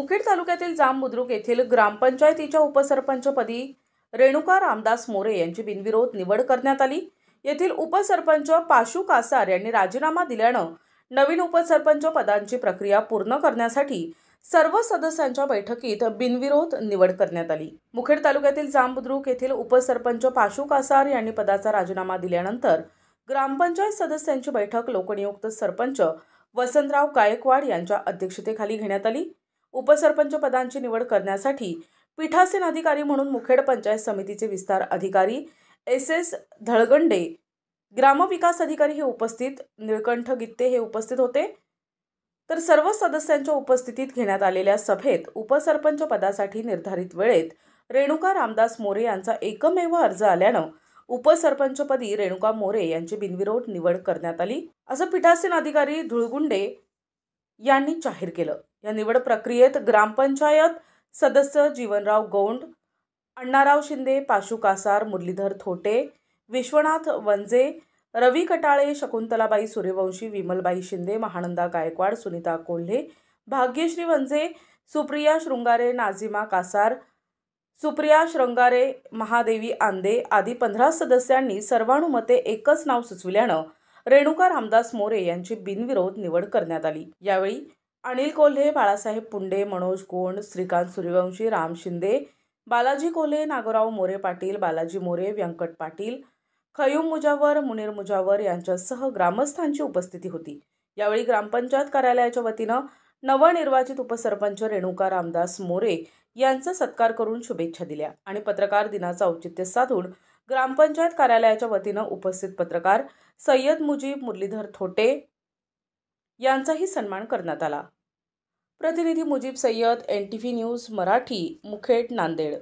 मुखेड तालुक्यातील जांब बुद्रुक येथील ग्रामपंचायतीच्या उपसरपंचपदी रेणुका रामदास मोरे यांची बिनविरोध निवड करण्यात आली। येथील उपसरपंच पाशू कासार यांनी राजीनामा दिल्यानं नवीन उपसरपंच पदांची प्रक्रिया पूर्ण करण्यासाठी सर्व सदस्यांच्या बैठकीत बिनविरोध निवड करण्यात आली। मुखेड तालुक्यातील जांब बुद्रुक येथील उपसरपंच पाशू कासार यांनी पदाचा राजीनामा दिल्यानंतर ग्रामपंचायत सदस्यांची बैठक लोकनियुक्त सरपंच वसंतराव गायकवाड यांच्या अध्यक्षतेखाली घेण्यात आली। उपसरपंच पदांची निवड करण्यासाठी पीठासीन अधिकारी म्हणून मुखेड पंचायत समितीचे विस्तार अधिकारी एस धळगंडे, ग्रामविकास अधिकारी हे उपस्थित, निळकंठ गित्ते हे उपस्थित होते। तर सर्व सदस्यांच्या उपस्थितीत घेण्यात आलेल्या सभेत उपसरपंच पदासाठी निर्धारित वेळेत रेणुका रामदास मोरे यांचा एकमेव अर्ज आल्यानं उपसरपंचपदी रेणुका मोरे यांची बिनविरोध निवड करण्यात आली, असं पीठासीन अधिकारी धुळगुंडे यांनी जाहीर केलं। या निवड प्रक्रियेत ग्रामपंचायत सदस्य जीवनराव गौंड, अण्णाराव शिंदे, पाशू कासार, मुरलीधर थोटे, विश्वनाथ वंजे, रवी कटाळे, शकुंतलाबाई सूर्यवंशी, विमलबाई शिंदे, महानंदा गायकवाड, सुनीता कोल्हे, भाग्यश्री वंजे, सुप्रिया शृंगारे, नाझिमा कासार, सुप्रिया शृंगारे, महादेवी आंदे आदी 15 सदस्यांनी सर्वानुमते एकच नाव सुचविल्यानं रेणुका रामदास मोरे यांची बिनविरोध निवड करण्यात आली। यावेळी अनिल कोल्हे, बाळासाहेब पुंडे, मनोज गोंड, श्रीकांत सूर्यवंशी, राम शिंदे, बालाजी कोल्हे, नागोराव मोरे पाटील, बालाजी मोरे, व्यंकट पाटील, खयूम मुजावर, मुनीर मुजावर यांच्यासह ग्रामस्थांची उपस्थिती होती। यावेळी ग्रामपंचायत कार्यालयाच्या वतीनं नवनिर्वाचित उपसरपंच रेणुका रामदास मोरे यांचा सत्कार करून शुभेच्छा दिल्या आणि पत्रकार दिनाचं औचित्य साधून ग्रामपंचायत कार्यालयाच्या वतीनं उपस्थित पत्रकार सय्यद मुजीब, मुरलीधर थोटे यांचाही सन्मान करण्यात आला। प्रतिनिधी मुजीब सय्यद, NTV न्यूज मराठी, मुखेड, नांदेड।